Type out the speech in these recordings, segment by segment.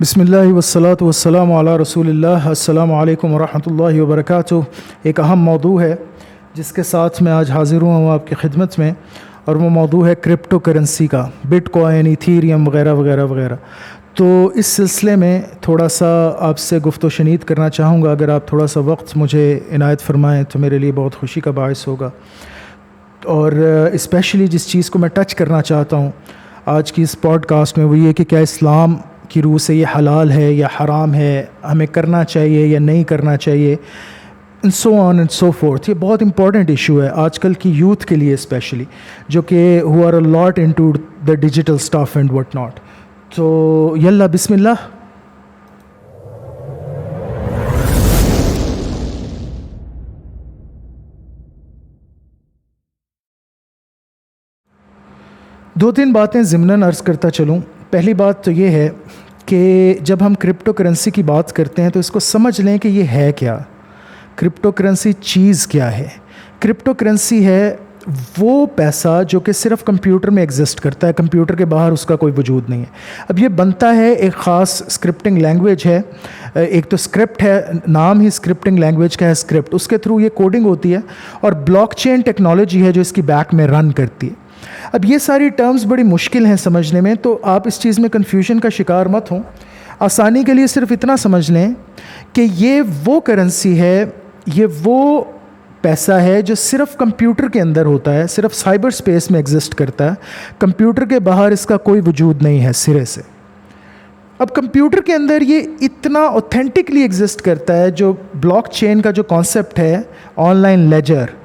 بسم اللہ والصلاۃ والسلام علی رسول اللہ۔ السلام علیکم ورحمۃ اللہ وبرکاتہ۔ ایک اہم موضوع ہے جس کے ساتھ میں آج حاضر ہوں آپ کی خدمت میں، اور وہ موضوع ہے کرپٹو کرنسی کا، بٹ کوائن، ایتھیریم وغیرہ وغیرہ وغیرہ۔ تو اس سلسلے میں تھوڑا سا آپ سے گفت و شنید کرنا چاہوں گا۔ اگر آپ تھوڑا سا وقت مجھے عنایت فرمائیں تو میرے لیے بہت خوشی کا باعث ہوگا۔ اور اسپیشلی جس چیز کو میں ٹچ کرنا چاہتا ہوں آج کی اس پوڈ کاسٹ میں، وہ یہ کہ کیا اسلام کی روح سے یہ حلال ہے یا حرام ہے، ہمیں کرنا چاہیے یا نہیں کرنا چاہیے، and so on and so forth۔ یہ بہت امپورٹنٹ ایشو ہے آج کل کی یوتھ کے لیے اسپیشلی، جو کہ who are a lot into the digital stuff and what not۔ تو یلا بسم اللہ۔ دو تین باتیں ضمناً عرض کرتا چلوں۔ پہلی بات تو یہ ہے کہ جب ہم کرپٹو کرنسی کی بات کرتے ہیں تو اس کو سمجھ لیں کہ یہ ہے کیا۔ کرپٹو کرنسی چیز کیا ہے؟ کرپٹو کرنسی ہے وہ پیسہ جو کہ صرف کمپیوٹر میں ایگزسٹ کرتا ہے، کمپیوٹر کے باہر اس کا کوئی وجود نہیں ہے۔ اب یہ بنتا ہے ایک خاص اسکرپٹنگ لینگویج ہے، ایک تو اسکرپٹ ہے، نام ہی اسکرپٹنگ لینگویج کا ہے اسکرپٹ، اس کے تھرو یہ کوڈنگ ہوتی ہے، اور بلاک چین ٹیکنالوجی ہے جو اس کی بیک میں رن کرتی ہے۔ اب یہ ساری ٹرمز بڑی مشکل ہیں سمجھنے میں، تو آپ اس چیز میں کنفیوژن کا شکار مت ہوں۔ آسانی کے لیے صرف اتنا سمجھ لیں کہ یہ وہ کرنسی ہے، یہ وہ پیسہ ہے جو صرف کمپیوٹر کے اندر ہوتا ہے، صرف سائبر سپیس میں ایگزسٹ کرتا ہے، کمپیوٹر کے باہر اس کا کوئی وجود نہیں ہے سرے سے۔ اب کمپیوٹر کے اندر یہ اتنا اوتھینٹکلی ایگزسٹ کرتا ہے، جو بلاک چین کا جو کانسیپٹ ہے، آن لائن لیجر،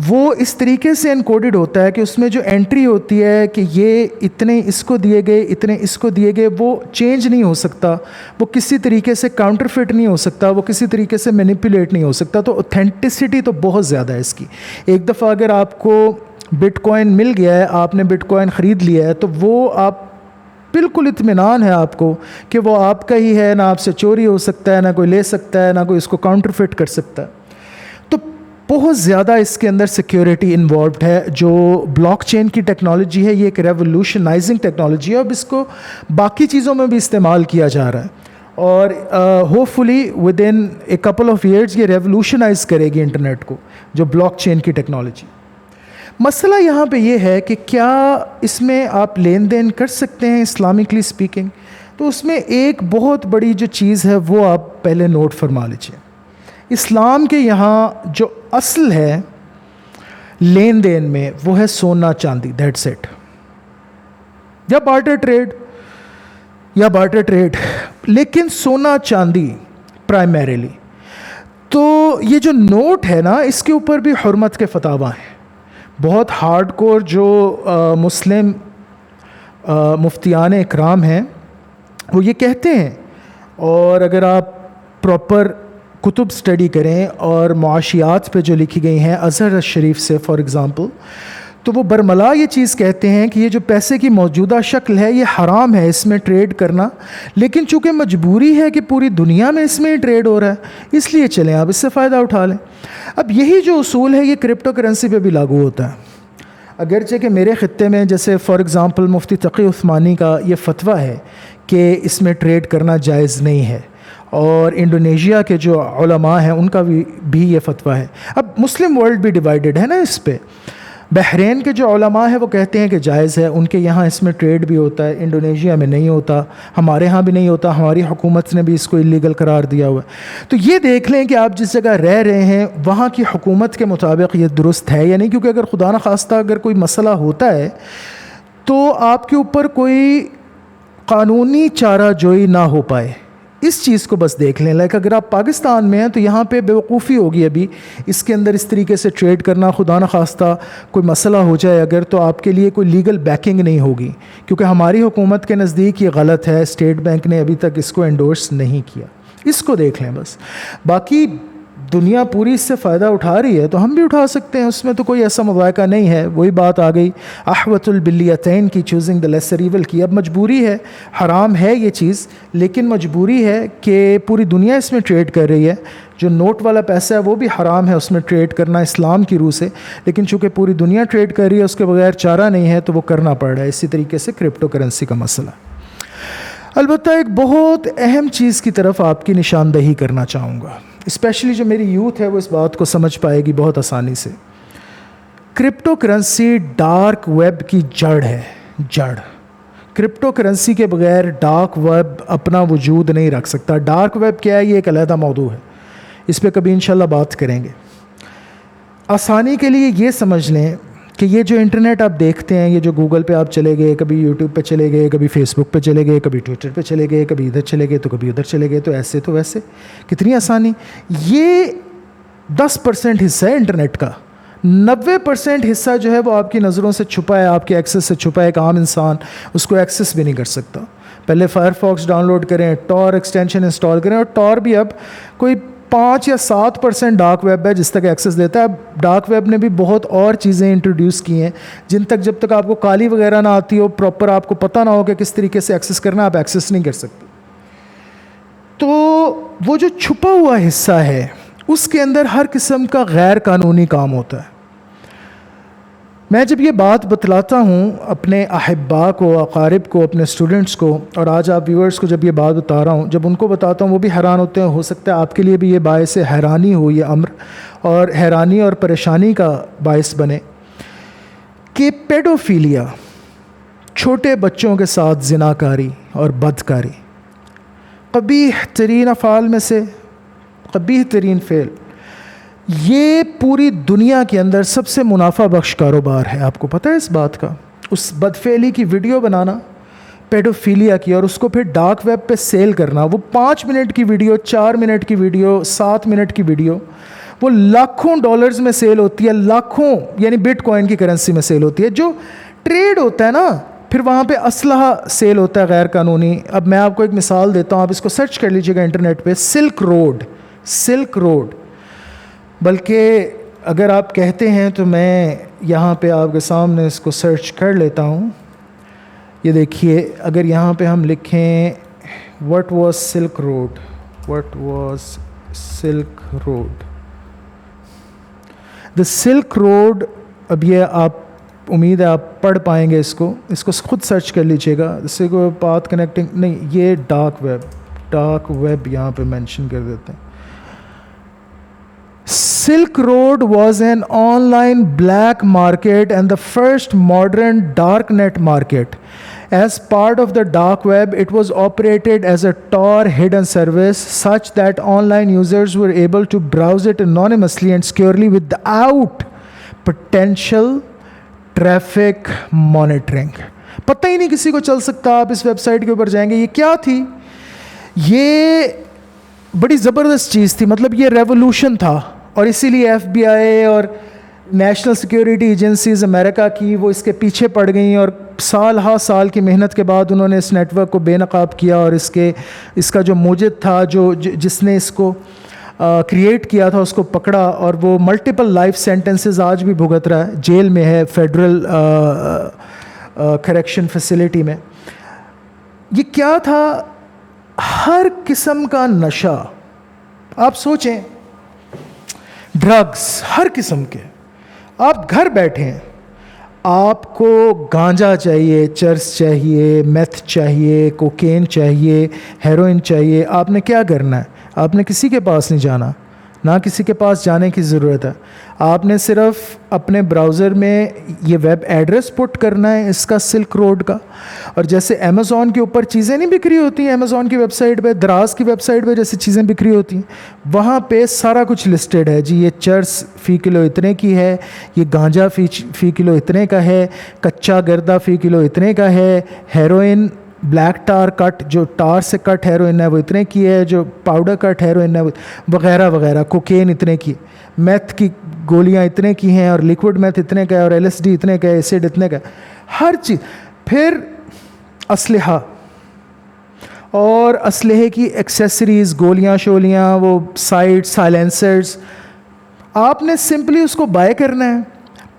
وہ اس طریقے سے انکوڈڈ ہوتا ہے کہ اس میں جو انٹری ہوتی ہے کہ یہ اتنے اس کو دیے گئے، اتنے اس کو دیے گئے، وہ چینج نہیں ہو سکتا، وہ کسی طریقے سے کاؤنٹر فٹ نہیں ہو سکتا، وہ کسی طریقے سے مینیپولیٹ نہیں ہو سکتا۔ تو اوتھینٹسٹی تو بہت زیادہ ہے اس کی۔ ایک دفعہ اگر آپ کو بٹ کوائن مل گیا ہے، آپ نے بٹ کوائن خرید لیا ہے، تو وہ آپ بالکل اطمینان ہے آپ کو کہ وہ آپ کا ہی ہے، نہ آپ سے چوری ہو سکتا ہے، نہ کوئی لے سکتا ہے، نہ کوئی اس کو کاؤنٹر فٹ کر سکتا ہے۔ تو بہت زیادہ اس کے اندر سیکیورٹی انوالوڈ ہے۔ جو بلاک چین کی ٹیکنالوجی ہے، یہ ایک ریولوشنائزنگ ٹیکنالوجی ہے، اب اس کو باقی چیزوں میں بھی استعمال کیا جا رہا ہے، اور hope fully with in a couple of years یہ ریولوشنائز کرے گی انٹرنیٹ کو، جو بلاک چین کی ٹیکنالوجی۔ مسئلہ یہاں پہ یہ ہے کہ کیا اس میں آپ لین دین کر سکتے ہیں اسلامکلی اسپیکنگ؟ تو اس میں ایک بہت بڑی جو چیز ہے وہ آپ پہلے نوٹ فرما لیجیے۔ اسلام کے یہاں جو اصل ہے لین دین میں، وہ ہے سونا چاندی، دیٹس اٹ، یا بارٹر ٹریڈ، لیکن سونا چاندی پرائمریلی۔ تو یہ جو نوٹ ہے نا، اس کے اوپر بھی حرمت کے فتاویٰ ہیں، بہت ہارڈ کور جو مسلم مفتیان اکرام ہیں وہ یہ کہتے ہیں، اور اگر آپ پراپر کتب سٹڈی کریں اور معاشیات پہ جو لکھی گئی ہیں ازہر شریف سے فار ایگزامپل، تو وہ برملا یہ چیز کہتے ہیں کہ یہ جو پیسے کی موجودہ شکل ہے یہ حرام ہے اس میں ٹریڈ کرنا، لیکن چونکہ مجبوری ہے کہ پوری دنیا میں اس میں ہی ٹریڈ ہو رہا ہے، اس لیے چلیں آپ اس سے فائدہ اٹھا لیں۔ اب یہی جو اصول ہے یہ کرپٹو کرنسی پہ بھی لاگو ہوتا ہے، اگرچہ کہ میرے خطے میں جیسے فار ایگزامپل مفتی تقی عثمانی کا یہ فتویٰ ہے کہ اس میں ٹریڈ کرنا جائز نہیں ہے، اور انڈونیشیا کے جو علماء ہیں ان کا بھی یہ فتویٰ ہے۔ اب مسلم ورلڈ بھی ڈیوائیڈڈ ہے نا اس پہ۔ بحرین کے جو علماء ہیں وہ کہتے ہیں کہ جائز ہے، ان کے یہاں اس میں ٹریڈ بھی ہوتا ہے، انڈونیشیا میں نہیں ہوتا، ہمارے ہاں بھی نہیں ہوتا، ہماری حکومت نے بھی اس کو اللیگل قرار دیا ہوا ہے۔ تو یہ دیکھ لیں کہ آپ جس جگہ رہ رہے ہیں وہاں کی حکومت کے مطابق یہ درست ہے یا نہیں، کیونکہ اگر خدا نخواستہ اگر کوئی مسئلہ ہوتا ہے تو آپ کے اوپر کوئی قانونی چارہ جوئی نہ ہو پائے، اس چیز کو بس دیکھ لیں۔ لائک اگر آپ پاکستان میں ہیں تو یہاں پہ بیوقوفی ہوگی ابھی اس کے اندر اس طریقے سے ٹریڈ کرنا، خدا نخواستہ کوئی مسئلہ ہو جائے اگر، تو آپ کے لیے کوئی لیگل بیکنگ نہیں ہوگی، کیونکہ ہماری حکومت کے نزدیک یہ غلط ہے، اسٹیٹ بینک نے ابھی تک اس کو انڈورس نہیں کیا۔ اس کو دیکھ لیں بس، باقی دنیا پوری اس سے فائدہ اٹھا رہی ہے تو ہم بھی اٹھا سکتے ہیں، اس میں تو کوئی ایسا مذائقہ نہیں ہے۔ وہی بات آ گئی احوت البلیتین کی، چوزنگ دا لیسر ایول کی۔ اب مجبوری ہے، حرام ہے یہ چیز، لیکن مجبوری ہے کہ پوری دنیا اس میں ٹریڈ کر رہی ہے۔ جو نوٹ والا پیسہ ہے وہ بھی حرام ہے اس میں ٹریڈ کرنا اسلام کی روح سے، لیکن چونکہ پوری دنیا ٹریڈ کر رہی ہے اس کے بغیر چارہ نہیں ہے تو وہ کرنا پڑ رہا ہے۔ اسی طریقے سے کرپٹو کرنسی کا مسئلہ۔ البتہ ایک بہت اہم چیز کی طرف آپ کی نشاندہی کرنا چاہوں گا، اسپیشلی جو میری یوتھ ہے وہ اس بات کو سمجھ پائے گی بہت آسانی سے۔ کرپٹو کرنسی ڈارک ویب کی جڑ ہے، جڑ۔ کرپٹو کرنسی کے بغیر ڈارک ویب اپنا وجود نہیں رکھ سکتا۔ ڈارک ویب کیا ہے، یہ ایک علیحدہ موضوع ہے، اس پہ کبھی انشاءاللہ بات کریں گے۔ آسانی کے لیے یہ سمجھ لیں کہ یہ جو انٹرنیٹ آپ دیکھتے ہیں، یہ جو گوگل پہ آپ چلے گئے، کبھی یوٹیوب پہ چلے گئے، کبھی فیس بک پہ چلے گئے، کبھی ٹویٹر پہ چلے گئے، کبھی ادھر چلے گئے تو کبھی ادھر چلے گئے، تو ایسے تو ویسے، کتنی آسانی۔ یہ 10% حصہ ہے انٹرنیٹ کا، 90% حصہ جو ہے وہ آپ کی نظروں سے چھپا ہے، آپ کے ایکسس سے چھپا ہے۔ ایک عام انسان اس کو ایکسس بھی نہیں کر سکتا۔ پہلے فائر فاکس ڈاؤن لوڈ کریں، ٹور ایکسٹینشن انسٹال کریں، اور ٹور بھی اب کوئی 5 یا 7% ڈارک ویب ہے جس تک ایکسس دیتا ہے۔ اب ڈارک ویب نے بھی بہت اور چیزیں انٹروڈیوس کی ہیں جن تک جب تک آپ کو کالی وغیرہ نہ آتی ہو، پراپر آپ کو پتہ نہ ہو کہ کس طریقے سے ایکسس کرنا، آپ ایکسس نہیں کر سکتے۔ تو وہ جو چھپا ہوا حصہ ہے اس کے اندر ہر قسم کا غیر قانونی کام ہوتا ہے۔ میں جب یہ بات بتلاتا ہوں اپنے احباء کو، اقارب کو، اپنے اسٹوڈنٹس کو، اور آج آپ ویورز کو جب یہ بات بتا رہا ہوں، جب ان کو بتاتا ہوں وہ بھی حیران ہوتے ہیں۔ ہو سکتا ہے آپ کے لیے بھی یہ باعث حیرانی ہو یہ امر، اور حیرانی اور پریشانی کا باعث بنے کہ پیڈوفیلیا، چھوٹے بچوں کے ساتھ زناکاری اور بدکاری، قبیح ترین افعال میں سے قبیح ترین فعل، یہ پوری دنیا کے اندر سب سے منافع بخش کاروبار ہے۔ آپ کو پتہ ہے اس بات کا؟ اس بدفعلی کی ویڈیو بنانا، پیڈوفیلیا کی، اور اس کو پھر ڈارک ویب پہ سیل کرنا، وہ 5 منٹ کی ویڈیو، 4 منٹ کی ویڈیو، 7 منٹ کی ویڈیو، وہ لاکھوں ڈالرز میں سیل ہوتی ہے، لاکھوں، یعنی بٹ کوائن کی کرنسی میں سیل ہوتی ہے۔ جو ٹریڈ ہوتا ہے نا، پھر وہاں پہ اسلحہ سیل ہوتا ہے غیر قانونی۔ اب میں آپ کو ایک مثال دیتا ہوں، آپ اس کو سرچ کر لیجئے گا انٹرنیٹ پہ، سلک روڈ، سلک روڈ۔ بلکہ اگر آپ کہتے ہیں تو میں یہاں پہ آپ کے سامنے اس کو سرچ کر لیتا ہوں۔ یہ دیکھیے، اگر یہاں پہ ہم لکھیں what was silk road, what was silk road, the silk road, اب یہ آپ امید ہے آپ پڑھ پائیں گے اس کو خود سرچ کر لیجیے گا۔ اس سے کوئی پاتھ کنیکٹنگ نہیں، یہ ڈارک ویب یہاں پہ مینشن کر دیتے ہیں۔ Silk Road was an online black market and the first modern darknet market. As part of the dark web, it was operated as a Tor hidden service such that online users were able to browse it anonymously and securely without potential traffic monitoring. پتہ ہی نہیں کسی کو چل سکتا۔ آپ اس web site کے اوپر جائیں گے، یہ کیا تھی؟ یہ بڑی زبردست چیز تھی، مطلب یہ ریولوشن تھا، اور اسی لیے ایف بی آئی اور نیشنل سیکیورٹی ایجنسیز امریکہ کی وہ اس کے پیچھے پڑ گئیں، اور سال ہا سال کی محنت کے بعد انہوں نے اس نیٹ ورک کو بے نقاب کیا، اور اس کا جو موجد تھا، جس نے اس کو کریٹ کیا تھا، اس کو پکڑا، اور وہ ملٹیپل لائف سینٹنسز آج بھی بھگت رہا ہے، جیل میں ہے، فیڈرل کریکشن فیسلٹی میں۔ یہ کیا تھا؟ ہر قسم کا نشہ، آپ سوچیں، ڈرگز ہر قسم کے، آپ گھر بیٹھے ہیں، آپ کو گانجا چاہیے، چرس چاہیے، میتھ چاہیے، کوکین چاہیے، ہیروئن چاہیے، آپ نے کیا کرنا ہے؟ آپ نے کسی کے پاس نہیں جانا، نہ کسی کے پاس جانے کی ضرورت ہے۔ آپ نے صرف اپنے براؤزر میں یہ ویب ایڈریس پٹ کرنا ہے اس کا، سلک روڈ کا۔ اور جیسے امیزون کے اوپر چیزیں نہیں بکری ہوتی ہیں، امیزون کی ویب سائٹ پہ، دراز کی ویب سائٹ پہ جیسے چیزیں بکری ہوتی ہیں، وہاں پہ سارا کچھ لسٹڈ ہے جی۔ یہ چرس فی کلو اتنے کی ہے، یہ گانجا فی کلو اتنے کا ہے، کچا گردہ فی کلو اتنے کا ہے، ہیروئن بلیک ٹار کٹ، جو ٹار سے کٹ ہیروئن ہے وہ اتنے کی ہے، جو پاؤڈر کٹ ہیروئن ہے وغیرہ وغیرہ، کوکین اتنے کی، میتھ کی گولیاں اتنے کی ہیں، اور لیکوڈ میتھ اتنے کا ہے، اور LSD اتنے کا ہے، ایسڈ اتنے کا ہے، ہر چیز۔ پھر اسلحہ اور اسلحے کی ایکسیسریز، گولیاں شولیاں، وہ سائٹ سائلنسرز، آپ نے سمپلی اس کو بائی کرنا ہے۔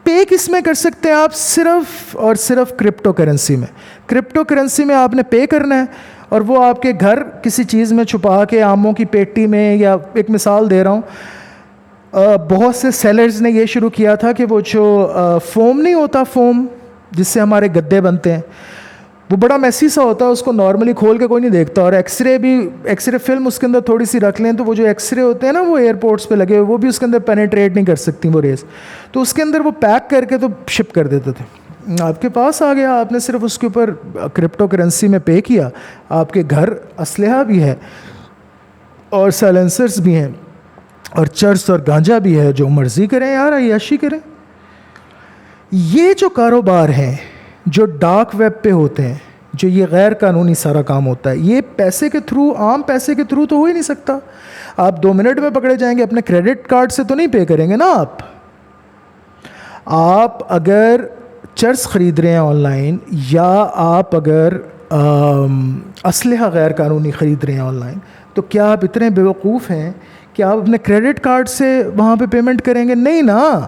پے کس میں کر سکتے ہیں آپ؟ صرف اور صرف کرپٹو کرنسی میں۔ کرپٹو کرنسی میں آپ نے پے کرنا ہے، اور وہ آپ کے گھر کسی چیز میں چھپا کے، آموں کی پیٹی میں، یا ایک مثال دے رہا ہوں، بہت سے سیلرز نے یہ شروع کیا تھا کہ وہ جو فوم نہیں ہوتا، فوم جس سے ہمارے گدے بنتے ہیں، وہ بڑا میسی سا ہوتا ہے, اس کو نارملی کھول کے کوئی نہیں دیکھتا. اور ایکس رے فلم اس کے اندر تھوڑی سی رکھ لیں تو وہ جو ایکس رے ہوتے ہیں نا وہ ایئرپورٹس پہ لگے ہوئے, وہ بھی اس کے اندر پینیٹریٹ نہیں کر سکتی وہ ریز. تو اس کے اندر وہ پیک کر کے تو شپ کر دیتے تھے. آپ کے پاس آ گیا, آپ نے صرف اس کے اوپر کرپٹو کرنسی میں پے کیا, آپ کے گھر اسلحہ بھی ہے اور سائلنسرز بھی ہیں اور چرس اور گانجا بھی ہے, جو مرضی کریں یار, عیاشی کریں. یہ جو کاروبار ہیں جو ڈارک ویب پہ ہوتے ہیں, جو یہ غیر قانونی سارا کام ہوتا ہے, یہ پیسے کے تھرو, عام پیسے کے تھرو تو ہو ہی نہیں سکتا. آپ 2 منٹ میں پکڑے جائیں گے, اپنے کریڈٹ کارڈ سے تو نہیں پے کریں گے نا. آپ اگر چرس خرید رہے ہیں آن لائن, یا آپ اگر اسلحہ غیر قانونی خرید رہے ہیں آن لائن, تو کیا آپ اتنے بیوقوف ہیں کہ آپ اپنے کریڈٹ کارڈ سے وہاں پہ پیمنٹ کریں گے؟ نہیں نا.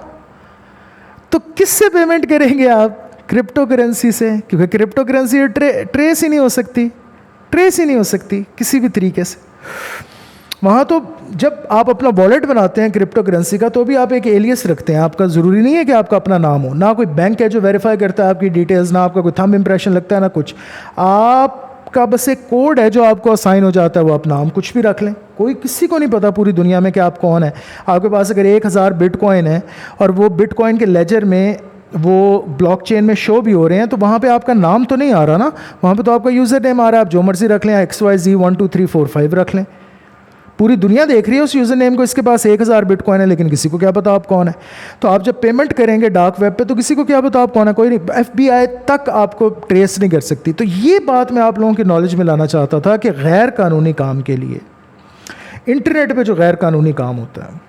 تو کس سے پیمنٹ کریں گے آپ؟ کرپٹو کرنسی سے, کیونکہ کرپٹو کرنسی ٹریس ہی نہیں ہو سکتی کسی بھی طریقے سے. وہاں تو جب آپ اپنا والیٹ بناتے ہیں کرپٹو کرنسی کا, تو بھی آپ ایک ایلیس رکھتے ہیں. آپ کا ضروری نہیں ہے کہ آپ کا اپنا نام ہو, نہ کوئی بینک ہے جو ویریفائی کرتا ہے آپ کی ڈیٹیلز, نہ آپ کا کوئی تھمب امپریشن لگتا ہے, نہ کچھ. آپ کا بس ایک کوڈ ہے جو آپ کو اسائن ہو جاتا ہے, وہ آپ نام کچھ بھی رکھ لیں. کوئی کسی کو نہیں پتا پوری دنیا میں کہ آپ کون ہیں. آپ کے پاس اگر 1000 بٹ کوائن ہے اور وہ بٹ کوائن کے لیجر میں وہ بلاک چین میں شو بھی ہو رہے ہیں, تو وہاں پہ آپ کا نام تو نہیں آ رہا نا, وہاں پہ تو آپ کا یوزر نیم آ رہا ہے. آپ جو مرضی رکھ لیں, XYZ 1 2 3 4 5 رکھ لیں. پوری دنیا دیکھ رہی ہے اس یوزر نیم کو, اس کے پاس 1000 بٹ کوائن ہے, لیکن کسی کو کیا پتا آپ کون ہے. تو آپ جب پیمنٹ کریں گے ڈارک ویب پہ, تو کسی کو کیا پتا آپ کون ہے؟ کوئی نہیں. FBI تک آپ کو ٹریس نہیں کر سکتی. تو یہ بات میں آپ لوگوں کی نالج میں لانا چاہتا تھا کہ غیر قانونی کام کے لیے, انٹرنیٹ پہ جو غیر قانونی کام ہوتا ہے,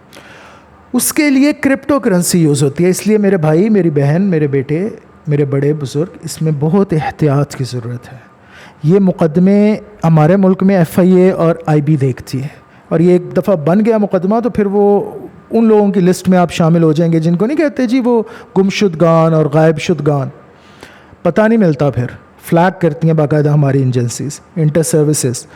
اس کے لیے کرپٹو کرنسی یوز ہوتی ہے. اس لیے میرے بھائی, میری بہن, میرے بیٹے, میرے بڑے بزرگ, اس میں بہت احتیاط کی ضرورت ہے. یہ مقدمے ہمارے ملک میں FIA اور IB دیکھتی ہے, اور یہ ایک دفعہ بن گیا مقدمہ تو پھر وہ ان لوگوں کی لسٹ میں آپ شامل ہو جائیں گے جن کو نہیں کہتے جی وہ گمشدگان اور غائب شدگان, پتہ نہیں ملتا. پھر فلیگ کرتی ہیں باقاعدہ ہماری ایجنسیز, انٹر سروسز.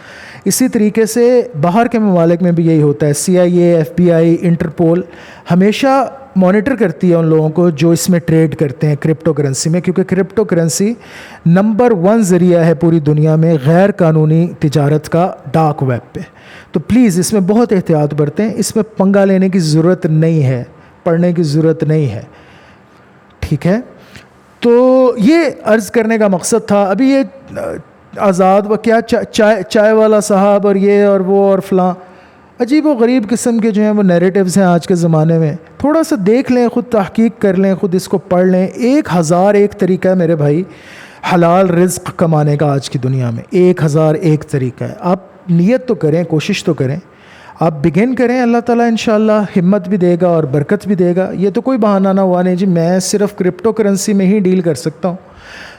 اسی طریقے سے باہر کے ممالک میں بھی یہی ہوتا ہے. CIA, FBI, انٹرپول ہمیشہ مانیٹر کرتی ہے ان لوگوں کو جو اس میں ٹریڈ کرتے ہیں کرپٹو کرنسی میں, کیونکہ کرپٹو کرنسی نمبر 1 ذریعہ ہے پوری دنیا میں غیر قانونی تجارت کا ڈارک ویب پہ. تو پلیز اس میں بہت احتیاط برتیں. اس میں پنگا لینے کی ضرورت نہیں ہے, پڑھنے کی ضرورت نہیں ہے, ٹھیک ہے. تو یہ عرض کرنے کا مقصد تھا. ابھی یہ آزاد و کیا چائے والا صاحب اور یہ اور وہ اور فلاں عجیب و غریب قسم کے جو ہیں وہ نیریٹیوز ہیں آج کے زمانے میں. تھوڑا سا دیکھ لیں, خود تحقیق کر لیں, خود اس کو پڑھ لیں. 1001 طریقہ ہے میرے بھائی حلال رزق کمانے کا آج کی دنیا میں. 1001 طریقہ ہے. آپ نیت تو کریں, کوشش تو کریں, آپ بگن کریں, اللہ تعالیٰ انشاءاللہ ہمت بھی دے گا اور برکت بھی دے گا. یہ تو کوئی بہانہ نہ ہوا نہیں جی میں صرف کرپٹو کرنسی میں ہی ڈیل کر سکتا ہوں,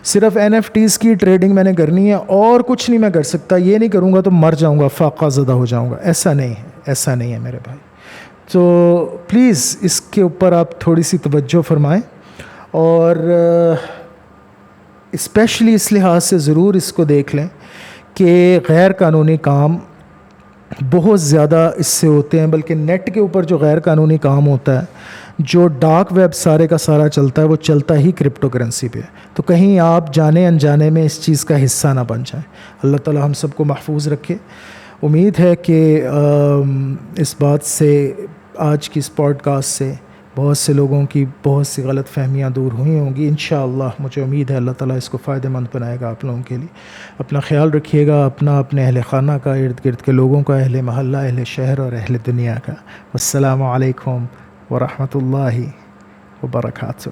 صرف NFTs کی ٹریڈنگ میں نے کرنی ہے اور کچھ نہیں میں کر سکتا, یہ نہیں کروں گا تو مر جاؤں گا, فاقہ زدہ ہو جاؤں گا. ایسا نہیں ہے, ایسا نہیں ہے میرے بھائی. تو پلیز اس کے اوپر آپ تھوڑی سی توجہ فرمائیں, اور اسپیشلی اس لحاظ سے ضرور اس کو دیکھ لیں کہ غیر قانونی کام بہت زیادہ اس سے ہوتے ہیں. بلکہ نیٹ کے اوپر جو غیر قانونی کام ہوتا ہے, جو ڈارک ویب سارے کا سارا چلتا ہے, وہ چلتا ہی کرپٹو کرنسی پہ. تو کہیں آپ جانے انجانے میں اس چیز کا حصہ نہ بن جائیں. اللہ تعالیٰ ہم سب کو محفوظ رکھے. امید ہے کہ اس بات سے, آج کی اس پوڈ کاسٹ سے بہت سے لوگوں کی بہت سی غلط فہمیاں دور ہوئی ہوں گی. انشاءاللہ مجھے امید ہے اللہ تعالیٰ اس کو فائدہ مند بنائے گا آپ لوگوں کے لیے. اپنا خیال رکھیے گا, اپنے اہل خانہ کا, ارد گرد کے لوگوں کا, اہل محلہ, اہل شہر اور اہل دنیا کا. السلام علیکم ورحمۃ اللہ وبرکاتہ.